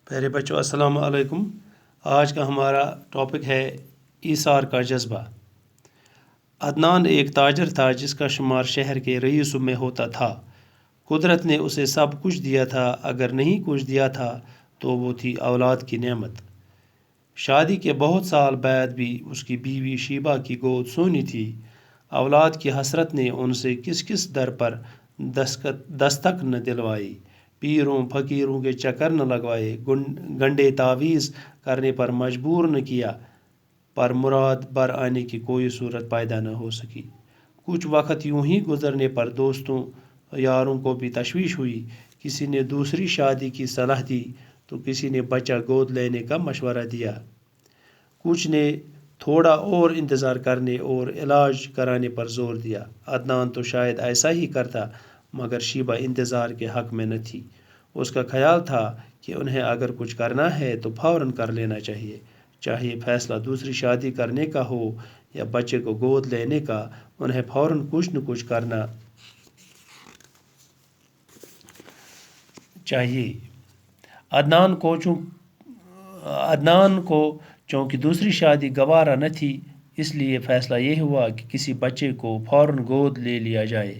پیارے بچوں السلام علیکم۔ آج کا ہمارا ٹاپک ہے ایثار کا جذبہ۔ عدنان ایک تاجر تھا جس کا شمار شہر کے رئیسوں میں ہوتا تھا۔ قدرت نے اسے سب کچھ دیا تھا، اگر نہیں کچھ دیا تھا تو وہ تھی اولاد کی نعمت۔ شادی کے بہت سال بعد بھی اس کی بیوی شیبہ کی گود سونی تھی۔ اولاد کی حسرت نے ان سے کس کس در پر دستک نہ دلوائی، پیروں فقیروں کے چکر نہ لگوائے، گنڈے تعویذ کرنے پر مجبور نہ کیا، پر مراد بر آنے کی کوئی صورت پیدا نہ ہو سکی۔ کچھ وقت یوں ہی گزرنے پر دوستوں یاروں کو بھی تشویش ہوئی۔ کسی نے دوسری شادی کی صلاح دی تو کسی نے بچہ گود لینے کا مشورہ دیا۔ کچھ نے تھوڑا اور انتظار کرنے اور علاج کرانے پر زور دیا۔ عدنان تو شاید ایسا ہی کرتا، مگر شیبہ انتظار کے حق میں نہ تھی۔ اس کا خیال تھا کہ انہیں اگر کچھ کرنا ہے تو فوراً کر لینا چاہیے، چاہے فیصلہ دوسری شادی کرنے کا ہو یا بچے کو گود لینے کا، انہیں فوراً کچھ نہ کچھ کرنا چاہیے۔ عدنان کو چونکہ دوسری شادی گوارا نہ تھی، اس لیے فیصلہ یہ ہوا کہ کسی بچے کو فوراً گود لے لیا جائے۔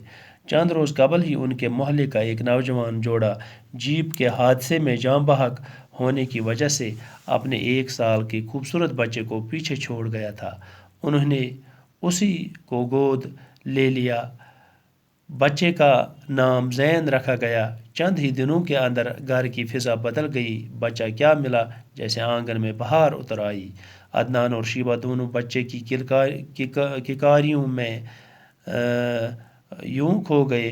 چند روز قبل ہی ان کے محلے کا ایک نوجوان جوڑا جیپ کے حادثے میں جاں بحق ہونے کی وجہ سے اپنے 1 سال کے خوبصورت بچے کو پیچھے چھوڑ گیا تھا۔ انہوں نے اسی کو گود لے لیا۔ بچے کا نام زین رکھا گیا۔ چند ہی دنوں کے اندر گھر کی فضا بدل گئی۔ بچہ کیا ملا، جیسے آنگن میں بہار اتر آئی۔ عدنان اور شیبہ دونوں بچے کی کیکاریوں میں یوں کھو گئے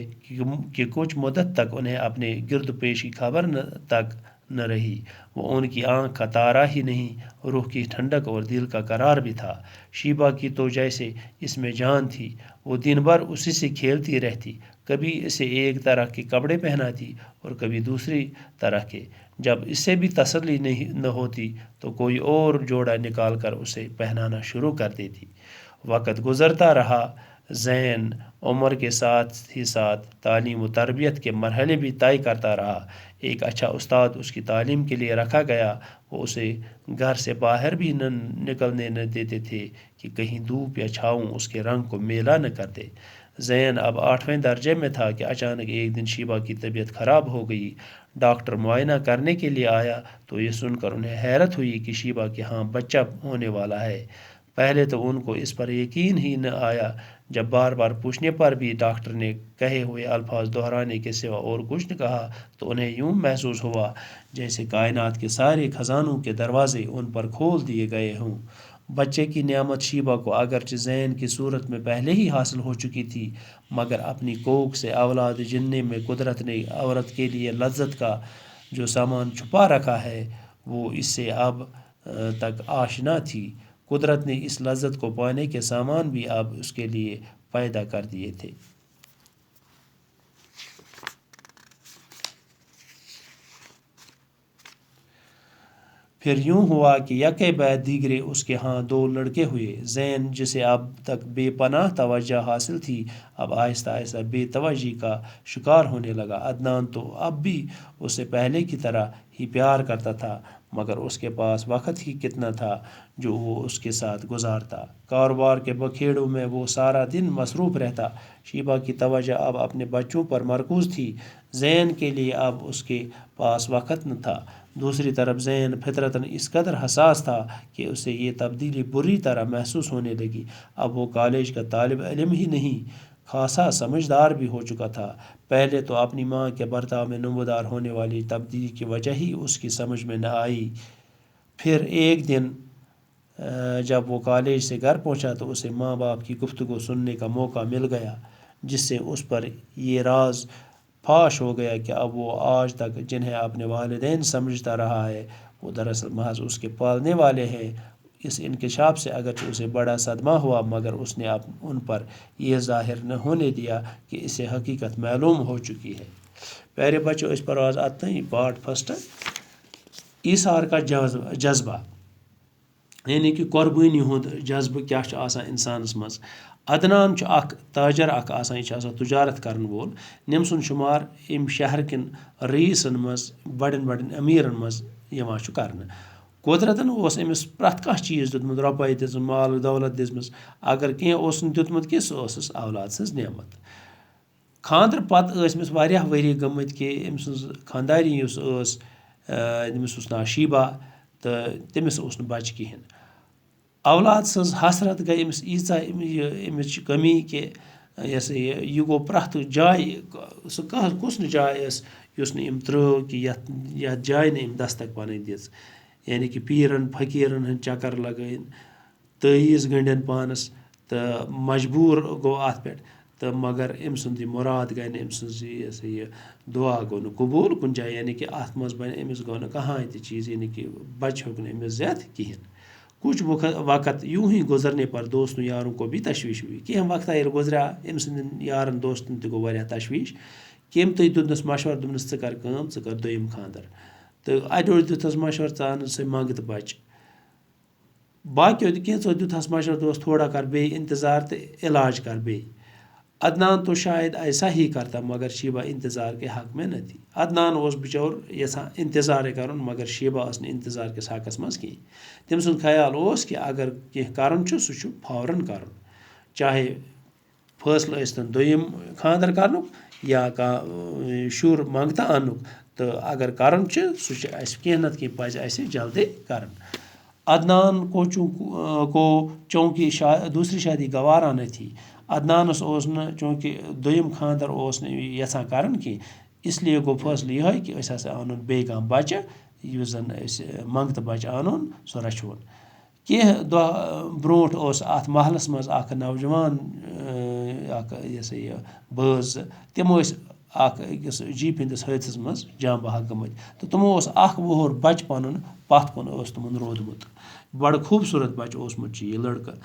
کہ کچھ مدت تک انہیں اپنے گرد پیش کی خبر تک نہ رہی۔ وہ ان کی آنکھ کا تارا ہی نہیں، روح کی ٹھنڈک اور دل کا قرار بھی تھا۔ شیبہ کی تو جیسے اس میں جان تھی، وہ دن بھر اسی سے کھیلتی رہتی، کبھی اسے ایک طرح کے کپڑے پہناتی اور کبھی دوسری طرح کے۔ جب اس سے بھی تسلی نہ ہوتی تو کوئی اور جوڑا نکال کر اسے پہنانا شروع کر دیتی۔ وقت گزرتا رہا۔ زین عمر کے ساتھ ہی ساتھ تعلیم و تربیت کے مرحلے بھی طے کرتا رہا۔ ایک اچھا استاد اس کی تعلیم کے لیے رکھا گیا۔ وہ اسے گھر سے باہر بھی نکلنے نہ دیتے تھے کہ کہیں دھوپ یا چھاؤں اس کے رنگ کو میلا نہ کر دے۔ زین اب 8ویں درجے میں تھا کہ اچانک ایک دن شیبہ کی طبیعت خراب ہو گئی۔ ڈاکٹر معائنہ کرنے کے لیے آیا تو یہ سن کر انہیں حیرت ہوئی کہ شیبہ کے ہاں بچہ ہونے والا ہے۔ پہلے تو ان کو اس پر یقین ہی نہ آیا۔ جب بار بار پوچھنے پر بھی ڈاکٹر نے کہے ہوئے الفاظ دہرانے کے سوا اور کچھ نہ کہا تو انہیں یوں محسوس ہوا جیسے کائنات کے سارے خزانوں کے دروازے ان پر کھول دیے گئے ہوں۔ بچے کی نعمت شیبہ کو اگرچہ زین کی صورت میں پہلے ہی حاصل ہو چکی تھی، مگر اپنی کوکھ سے اولاد جننے میں قدرت نے عورت کے لیے لذت کا جو سامان چھپا رکھا ہے، وہ اس سے اب تک آشنا تھی۔ قدرت نے اس لذت کو پانے کے سامان بھی اب اس کے لیے پیدا کر دیے تھے۔ پھر یوں ہوا کہ یکے بعد دیگرے اس کے ہاں 2 لڑکے ہوئے۔ زین جسے اب تک بے پناہ توجہ حاصل تھی، اب آہستہ آہستہ بے توجہی کا شکار ہونے لگا۔ عدنان تو اب بھی اس سے پہلے کی طرح ہی پیار کرتا تھا، مگر اس کے پاس وقت ہی کتنا تھا جو وہ اس کے ساتھ گزارتا۔ کاروبار کے بکھیڑوں میں وہ سارا دن مصروف رہتا۔ شیبہ کی توجہ اب اپنے بچوں پر مرکوز تھی۔ زین کے لیے اب اس کے پاس وقت نہ تھا۔ دوسری طرف زین فطرتاً اس قدر حساس تھا کہ اسے یہ تبدیلی بری طرح محسوس ہونے لگی۔ اب وہ کالج کا طالب علم ہی نہیں، خاصا سمجھدار بھی ہو چکا تھا۔ پہلے تو اپنی ماں کے برتاؤ میں نمودار ہونے والی تبدیلی کی وجہ ہی اس کی سمجھ میں نہ آئی۔ پھر ایک دن جب وہ کالج سے گھر پہنچا تو اسے ماں باپ کی گفتگو سننے کا موقع مل گیا، جس سے اس پر یہ راز فاش ہو گیا کہ اب وہ آج تک جنہیں اپنے والدین سمجھتا رہا ہے، وہ دراصل محض اس کے پالنے والے ہیں۔ اس انکشاف سے اگرچہ اسے بڑا صدمہ ہوا، مگر اس نے ان پر یہ ظاہر نہ ہونے دیا کہ اسے حقیقت معلوم ہو چکی ہے۔ پیارے بچوں، اس پر آز آتا ہے پارٹ فرسٹ ایثار کا جذبہ، یعنی کہ قربٲنی ہُنٛد جذبہٕ کیاہ چھُ آسان اِنسانَس منٛز۔ عدنان چھُ اکھ تاجر اکھ آسان، یہِ چھُ آسان تجارت کرن وول۔ نِم سُنٛد شُمار اَمہِ شہر کٮ۪ن رئیٖسن منٛز، بڑٮ۪ن بڑٮ۪ن أمیٖرن منٛز یِوان چھُ کرنہٕ قۄدرتن اوس أمِس پرٛٮ۪تھ کانٛہہ چیٖز دیُتمُت رۄپاے دِژٕن مال دولت دِژمٕژ اگر کینٛہہ اوسُن دیُتمُت کہِ سُہ ٲسٕس اولاد سٕنٛز نعمت خانٛدرٕ پتہٕ ٲسۍ أمِس واریاہ ؤری گٔمٕتۍ کہِ أمۍ سٕنٛز خانٛدارِنۍ یُس ٲس تٔمِس اوس ناو شیٖبا تہٕ تٔمِس اوس نہٕ بچہِ کِہیٖنۍ اولاد سٕنٛز حسرت گٔے أمِس ییٖژاہ أمِس چھِ کٔمی کہِ یہِ ہسا یہِ گوٚو پرٛٮ۪تھ جایہِ سُہ کُس نہٕ جاے ٲس یُس نہٕ أمۍ ترٛٲو کہِ یَتھ جایہِ نہٕ أمۍ دستک پنٕنۍ دِژ یعنی کہِ پیٖرن فقیٖرن ہٕنٛدۍ چکر لگٲیِن تٲویٖز گٔنٛڈٮ۪ن پانس تہٕ مجبوٗر گوٚو اَتھ پٮ۪ٹھ تہٕ مگر أمۍ سُنٛد یہِ مُراد گٔے نہٕ أمۍ سٕنٛز یہِ ہسا یہِ دُعا گوٚو نہٕ قبوٗل کُنہِ جایہِ یعنی کہِ اَتھ منٛز بنہِ أمِس گوٚو نہٕ کٕہٲنۍ تہِ چیٖز یعنی کہِ بچہِ ہیوٚک نہٕ أمِس زٮ۪تھ کِہیٖنۍ کچھ وقت یوٗں ہی گُزرنے پر دوستوں یاروں کو بھی تشویش ہوئی کینٛہہ وقتہ ییٚلہِ گُزریٛو أمۍ سٕنٛدٮ۪ن یارن دوستن تہِ گوٚو واریاہ تشویش کٔمۍ تہِ دیُتنس مشورٕ دوٚپنس ژٕ کر کٲم ژٕ کر دوٚیِم خانٛدر تہٕ اَڑیو دیُتہس مشورٕ ژٕ اَن سا منٛگتہٕ بچہِ باقیو تہِ کینٛژو دیُتہس مشورٕ دوٚپس تھوڑا کر بیٚیہِ انتظار تہٕ علاج کر بیٚیہِ عدنان تو شاید ایسا ہی کرتا مگر شیٖبا انتظار کے حق میں نہ تھی عدنان اوس بِچور یژھان انتظارے کرُن مگر شیٖبا ٲس نہٕ انتظار کِس حقس منٛز کِہیٖنۍ تٔمۍ سُنٛد خیال اوس کہِ اگر کینٛہہ کرُن چھُ سُہ چھُ فوراً کرُن چاہے فٲصلہٕ ٲسۍتن دوٚیِم خانٛدر کرنُک یا کانٛہہ شُر منٛگتہٕ اننُک تہٕ اگر کرُن چھُ سُہ چھُ اَسہِ کینٛہہ نتہٕ کینٛہہ پزِ اَسہِ جلدی کرُن عدنان کو چونکہ دوسری شادی گوارا نہ تھی عدنانس اوس نہٕ چونکہ دوٚیِم خانٛدر اوس نہٕ یژھان کرُن کینٛہہ اسلیے گوٚو فٲصلہٕ یِہوے کہِ أسۍ ہسا انُن بیٚیہِ کانٛہہ بچہِ یُس زن أسۍ منٛگتہٕ بچہِ انُن سُہ رچھہون کینٛہہ دۄہ برونٛٹھ اوس اتھ محلس منٛز اکھ نوجوان اکھ یہِ ہسا یہِ بٲژ تِم ٲسۍ اکھ أکِس جیٖپ ہِنٛدِس حٲدثس منٛز جان بحق گٔمٕتۍ تہٕ تِمو اوس اکھ وُہُر بچہِ پنُن پتھ کُن اوس تِمن روٗدمُت بڑٕ خوٗبصوٗرت بچہِ اوسمُت چھُ یہِ لڑکہٕ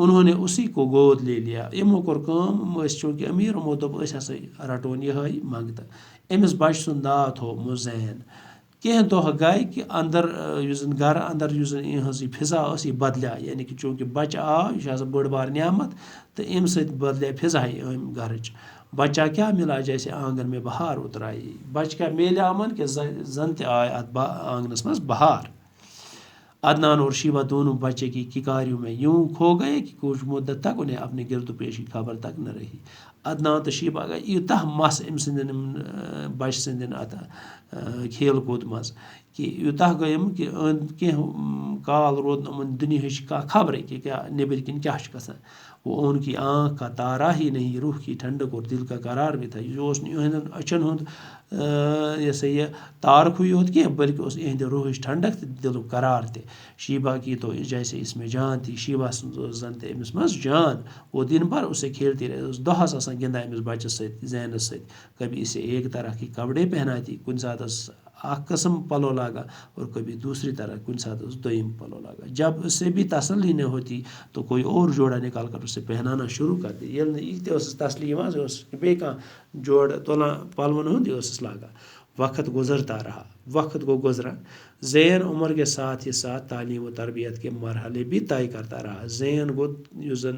انہوں نے اسی کو گود لے لیا یِمو کوٚر کٲم یِم ٲسۍ چوٗنٛکہِ أمیٖر یِمو دوٚپ أسۍ ہسا رٹون یِہوے منٛگتہٕ أمِس بچہِ سُنٛد ناو تھوٚو زین کینٛہہ دۄہ گٔے کہِ انٛدر یُس زن گرٕ انٛدر یُس زن یِہٕنٛز یہِ فضا ٲس یہِ بدلیٛاے یعنی کہِ چوٗنٛکہِ بچہِ آو یہِ چھِ آسان بٔڑ بار نعمت تہٕ اَمہِ سۭتۍ بدلے فضاہٕے أمۍ گرٕچ بچا کیٛاہ مِلا جیسے آنٛگن میں بہار اُترائی بچہِ کیٛاہ میلیو یِمن کہِ زن تہِ آے اتھ آنٛگنس منٛز بہار عدنان اور شیٖبا دونوں بچے کی کِکاریوں میں یوں کھو گئے کہ کچھ مدت تک انہیں اپنے گرد و پیش کی خبر تک نہ رہی عدنان تہٕ شیٖبا گٔے یوٗتاہ مس أمۍ سٕنٛدٮ۪ن بچہِ سٕنٛدٮ۪ن اتھ کھیل کوٗد منٛز کہِ یوٗتاہ گٔے یِم کہِ کینٛہہ کال روٗد نہٕ یِمن دُنہِچ کانٛہہ خبرے کہِ کیٛاہ نیٚبٕرۍ کِنۍ کیٛاہ چھُ گژھان وہ ان کی آنکھ کا تارا ہی نہیں روح کی ٹھنڈک اور دل کا قرار بھی تھا یہِ اوس نہٕ یِہنٛدٮ۪ن أچھن ہُنٛد یہِ ہسا یہِ تارکھٕے یوت کینٛہہ بٔلکہِ اوس یِہنٛدِ روحٕچ ٹھنڈک تہٕ دِلُک قرار تہِ شیٖبا کی تو جیسے اس میں جان تھی شیٖبا سٕنٛز ٲس زن تہِ أمِس منٛز جان وہ دن بھر اسے کھیلتی رہی اوس دۄہس آسان گِنٛدان أمِس بچس سۭتۍ زینس سۭتۍ کبھی اسے ایک طرح کی کپڑے پہناتی کُنہِ ساتہٕ ٲس اکھ قٕسم پلو لاگان اور کبھی دوسری طرح کُنہِ ساتہٕ اوس دوٚیِم پلو لاگان جب اس سے بھی تسلی نہ ہوتی تو کوئی اور جوڑا نکال کر اسے پہنانا شروع کر دی ییٚلہِ نہٕ یہِ تہِ ٲسٕس تسلی یِوان یہِ اوس بیٚیہِ کانٛہہ جوڑٕ تُلان پلون ہُنٛد یہِ ٲسٕس لاگان وقت گزرتا رہا وقت گوٚو گُزران زین عمر کے ساتھ ہی ساتھ تعلیم و تربیت کے مرحلے بھی طے کرتا رہا زین گوٚو یُس زن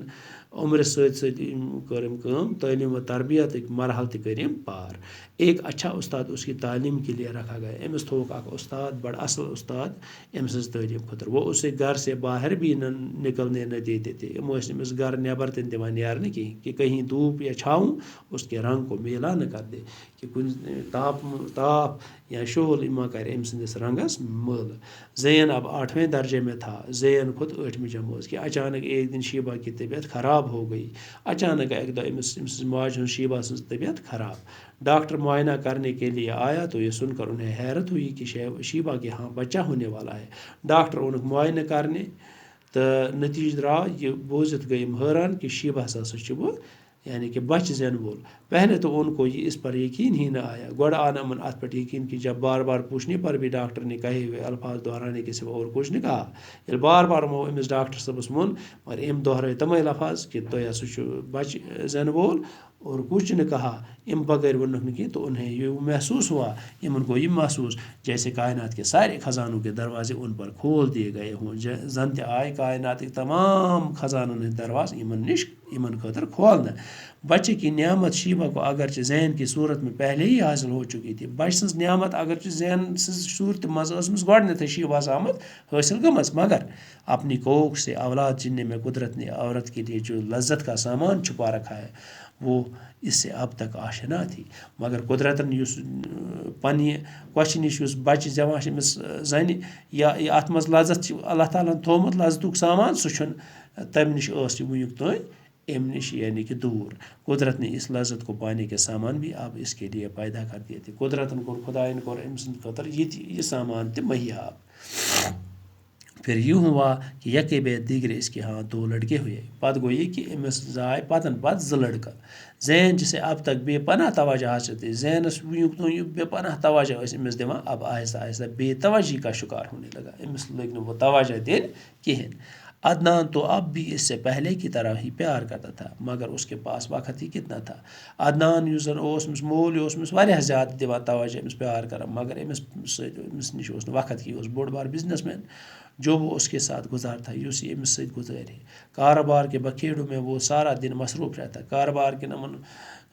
عمرِ سۭتۍ سۭتۍ کٔر أمۍ کٲم تعلیٖم و تربیتٕکۍ مرحل تہِ کٔرۍ أمۍ پار ایک اچھا استاد اس کی تعلیٖم کے لیے رکھا گیا أمِس تھوٚوُکھ اکھ استاد بڑٕ اصل استاد أمۍ سٕنٛز تعلیٖم خٲطرٕ وہ اسے گھر سے باہر بھی نہ نکلنے نہ دیتے تھے یِم ٲسۍ أمِس گرٕ نٮ۪بر تہِ نہٕ دِوان نیرنہٕ کِہیٖنۍ کہ کہیں دھوپ یا چھاوُں اس کے رنگ کو میلا نہ کر دے کہ کُنہِ تاپھ یا شُہُل یہِ ما کرِ أمۍ سٕنٛدِس رنگس مٲلہٕ زین اب 8ویں درجے میں تھا زین کھوٚت 8مہِ جمٲژ کہ اچانک ایک دن شیٖبا کی طبیعت خراب ہو گئی اچانک اکہِ دۄہ أمۍ سٕنٛز ماجہِ ہٕنٛز شیٖبا سٕنٛز طبیعت خراب ڈاکٹر معائنہ کرنے کے لیے آیا تو یہ سن کر انہیں حیرت ہوئی کہ شیٖبا کے ہاں بچہ ہونے والا ہے ڈاکٹر اونُکھ معائنہ کرنہِ تہٕ نتیٖجہٕ درٛاو یہِ بوٗزِتھ گٔے یِم حٲران کہ شیٖبا ہسا چھُ وۄنۍ یعنی کہ بچہ زینہٕ وول پہلے تو ان کو یہ اس پر یقین ہی نہ آیا گۄڈٕ آو نہٕ یِمن اتھ پٮ۪ٹھ یقین کہ جب بار بار پوچھنے پر بھی ڈاکٹر نے کہے ہوئے الفاظ دہرانے کے سوا اور کچھ نہ کہا ییٚلہِ بار بار یِمو أمِس ڈاکٹر صٲبس ووٚن مگر أمۍ دہرٲے تِمے لفظ کہ تۄہہِ ہسا چھُ بچہِ زینہٕ وول اور کچھ نے کہا ام بغیر ونک کی تو انہیں یہ محسوس ہوا، امن کو یہ محسوس جیسے کائنات کے سارے خزانوں کے دروازے ان پر کھول دیے گئے ہوں، زن تہ آئے کائنات کے تمام خزانوں ہند دروازے امن خاطر کھولنا۔ بچے کی نعمت شیبہ کو اگرچہ زین کی صورت میں پہلے ہی حاصل ہو چکی تھی، بچ سز نعمت اگرچہ زین سز صورت مز ٲسمٕژ گۄڈنیتھٕے شیبہس آمت حاصل گٔمٕژ، مگر اپنی کوکھ سے اولاد چننے میں قدرت نے عورت کے لیے جو لذت کا سامان چھپا رکھا ہے وہ اس سے اب تک آشنا تھی، مگر قدرتن اس پنہ کۄچھہِ نش اس بچہ زیوان امس زنہِ یا ات مز لذت اللہ تعالیٰ ہن تھومت لذتک سامان سہ چھُنہٕ تمہِ نش ٲس یہ ونیُک تام امہِ نش یعنی کہ دور۔ قدرت نے اس لذت کو پانے کے سامان بھی اب اس کے لیے پیدا کر دیے تھے، قدرتن کور خدائن کور أمۍ سٕنٛدِ خٲطرٕ یہ سامان تہ مہیا۔ پھر یوں ہوا کہ یکے بعد دیگر اس کے ہاں 2 لڑکے ہوئے، پت گو یہ کہ امس زائے پتن پت 2 لڑکہ۔ زین جسے اب تک بے پناہ توجہ حاصل تھی، زینس ونیُک تام یہ بے پناہ توجہ اس امس دِوان، اب آہستہ آہستہ بے توجہی کا شکار ہونے لگا، امس لگ نہ وہ توجہ دین کہین۔ عدنان تو اب بھی اس سے پہلے کی طرح ہی پیار کرتا تھا، مگر اس کے پاس وقت ہی کتنا تھا۔ عدنان اس زن اوسمس مول یہ اوسمس واریاہ زیادہ دِوان توجہ امس پیار کران، مگر امس نش اوس نہ وقت کی، اوس بوڑ بار بزنس مین جو وہ اس کے ساتھ گزارتا اس یہ امس سۭتۍ گزارے۔ کاروبار کے بکھیڑوں میں وہ سارا دن مصروف رہتا، کاروبار کے نمن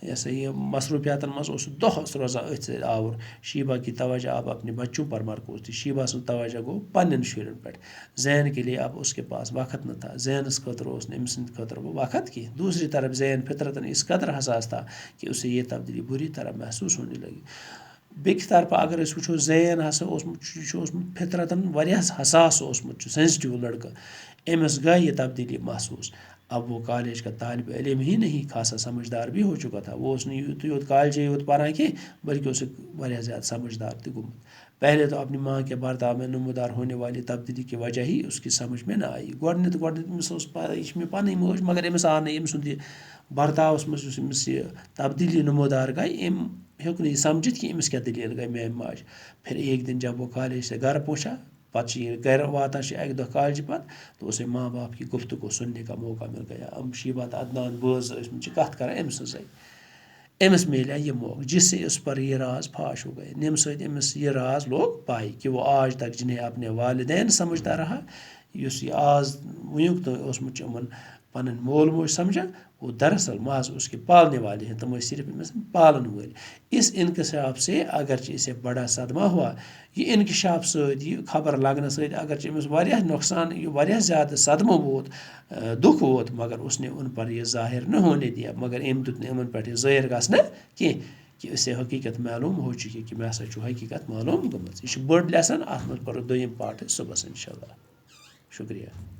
یہ سا یہ مصروفیاتن مز اس دۄہس روزان اتھ سۭتۍ آور۔ شیبہ کی توجہ اب اپنے بچوں پر مرکوز تھی، شیبہ سن توجہ گو پنن شرین پہ۔ زین کے لیے اب اس کے پاس وقت نہ تھا، زینس خاطر اس نے أمۍ سٕنٛدِ خاطر وہ وقت کی۔ دوسری طرف زین فطرتن اس قدر حساس تھا کہ اسے یہ تبدیلی بری طرح محسوس ہونے لگی۔ بیٚکہِ طرفہٕ اگر أسۍ وٕچھو زین ہسا اوسمُت چھُ اوسمُت فطرتن واریاہ حساس اوسمُت چھُ، سینسٹیو لڑکہ، أمس گئی یہ تبدیلی محسوس۔ اب وہ کالج کا طالب علم ہی نہیں خاصا سمجھدار بھی ہو چکا تھا، وہ اس نے یوت کالجے یوت پران کی بلکہ اسے واریاہ زیادہ سمجھدار تہ گوٚمُت۔ پہلے تو اپنی ماں کے برتاؤ میں نمودار ہونے والی تبدیلی کی وجہ ہی اس کی سمجھ میں نہ آئی۔ گۄڈنیتھ أمس اوس پتہ یہ چھِ مےٚ پنٕنۍ موج، مگر أمس آو نہٕ أمۍ سُنٛد یہ برتاوس منٛز یُس أمس یہ تبدیلی نمودار گئی، أمۍ ہیوٚک نہٕ یہ سمجھتھ کہ أمس کیا دلیل گئی میٛانہِ ماجہِ۔ پھر ایک دن جب وہ کالج سے گھر پہنچا، پتہ یہ گھر واتان اکہ دۄہ کالجہ پتہ تو اسے ماں باپ کی گفتگو سننے کا موقع مل گیا۔ شیبہ تہ عدنان بٲژ ٲسمٕتۍ چھِ کتھ کران أمۍ سٕنٛزے، أمس ملیا یہ موقع جس سے اس پر یہ راز فاش ہو گئے، نمہ سۭتۍ أمس یہ راز لوگ پائی کہ وہ آج تک جنہیں اپنے والدین سمجھتا رہا، یُس یہ آز ونیُک تام اوسمُت چھُ یِمن پنن مول موج سمجھان، وہ دراصل محض اس کے پالنے والے ہیں، تم صرف امس پالن ول۔ اس انکشاف سے اگرچہ اسے بڑا صدمہ ہوا، یہ انکشاف سۭتۍ یہ خبر لگنے سۭتۍ اگرچہ امس واریاہ نقصان، یہ واریاہ زیادہ صدمہ ووت، دکھ ووت، مگر اس نے ان پر یہ ظاہر نہ ہونے دیا، مگر أمۍ دیُت نہٕ یِمن پٮ۪ٹھ یہ ظٲہر گژھنہٕ کینٛہہ کہ اسے حقیقت معلوم ہو چکی کہ مےٚ ہسا چھُ حقیقت معلوم گٔمٕژ۔ یہ چھُ بٔڑ لیسن، اتھ منٛز پرو دوٚیِم پارٹ صبحس انشاءاللہ۔ شکریہ۔